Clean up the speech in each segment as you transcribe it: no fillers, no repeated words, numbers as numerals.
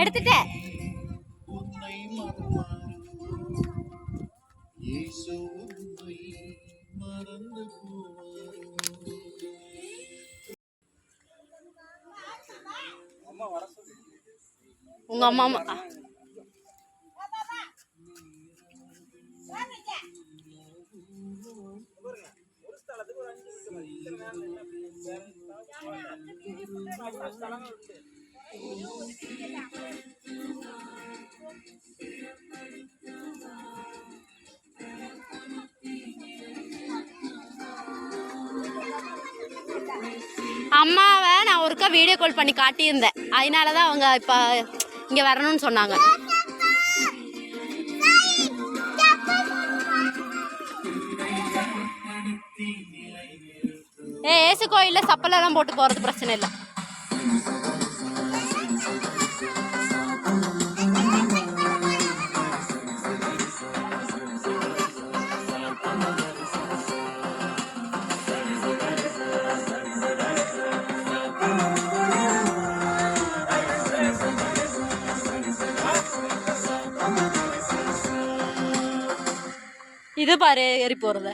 எடுத்துட்டேன். உங்க அம்மா அம்மாவை நான் ஒருக்கா வீடியோ கால் பண்ணி காட்டியிருந்தேன். அதனாலதான் அவங்க இப்ப இங்க வரணும்னு சொன்னாங்க. ஏசு கோயில்ல சப்பலெல்லாம் போட்டு போறது பிரச்சனை இல்லை. இது பாரு ஏறி போறத.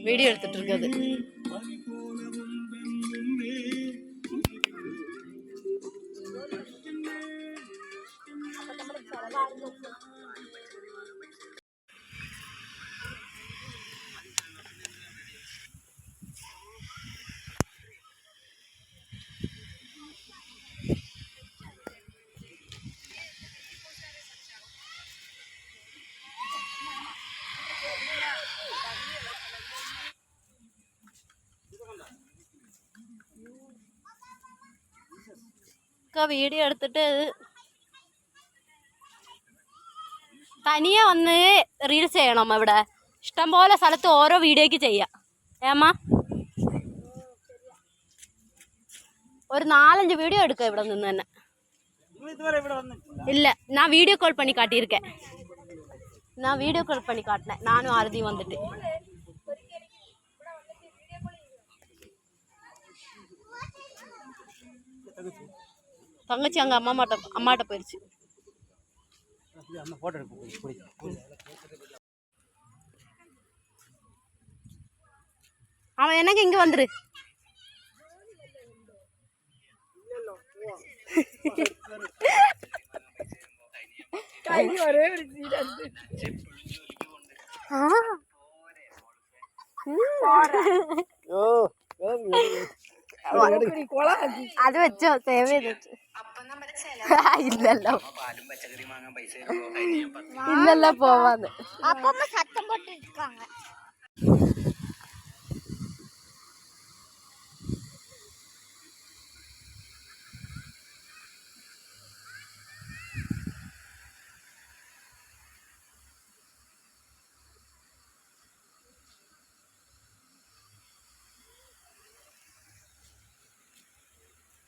வீடியோ எடுத்துட்டு இருக்குது. വീഡിയോ എടുത്തിട്ട് തനിയെ വന്ന് റീൽസ് ചെയ്യണം. ഇവിടെ ഇഷ്ടംപോലെ സ്ഥലത്ത് ഓരോ വീഡിയോക്ക് ചെയ്യാം. ഏമ്മ ഒരു 4-5 വീഡിയോ എടുക്കാം ഇവിടെ നിന്ന് തന്നെ. இல்ல நான் வீடியோ கால் பண்ணி காட்டியிருக்கேன். நான் வீடியோ கால் பண்ணி காட்டினேன் நானும் ஆரதியும் வந்துட்டு. தங்கச்சி அங்க அம்மாட்ட போயிருச்சு. அவன் எனக்கு இங்க வந்துரு. അത് വെച്ചോ സേവ് ചെയ്ത് വെച്ചു. ഇല്ലല്ലോ ഇല്ലല്ലോ പോവാന്ന്.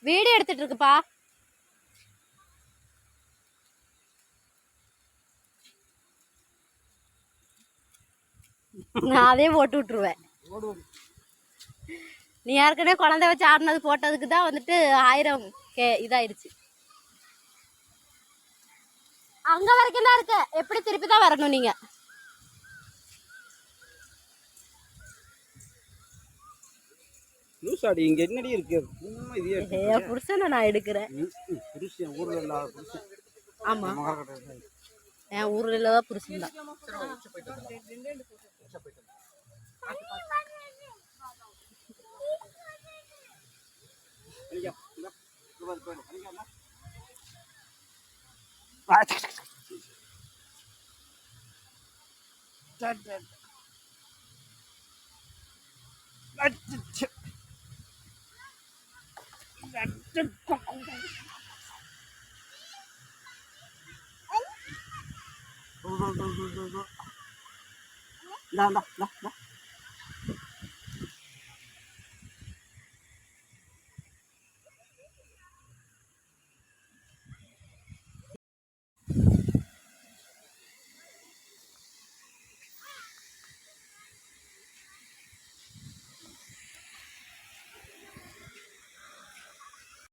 வீடியோ எடுத்துட்டு இருக்குப்பா. நான் அதே போட்டு விட்டுருவேன். நீ ஏற்கனவே குழந்தை வச்சு ஆடினது போட்டதுக்கு தான் வந்துட்டு 1000 இதாயிருச்சு. அங்க வரைக்கும் தான் இருக்கு. எப்படி திருப்பி தான் வரணும் நீங்க. லூசாடி இங்க என்னடி இருக்கு? புருஷனை நான் எடுக்கிறேன். புருஷன் ஊர்ல இல்ல புருஷன். ஆமா என் ஊர்ல இல்லதான் புருஷன் தான். Dah.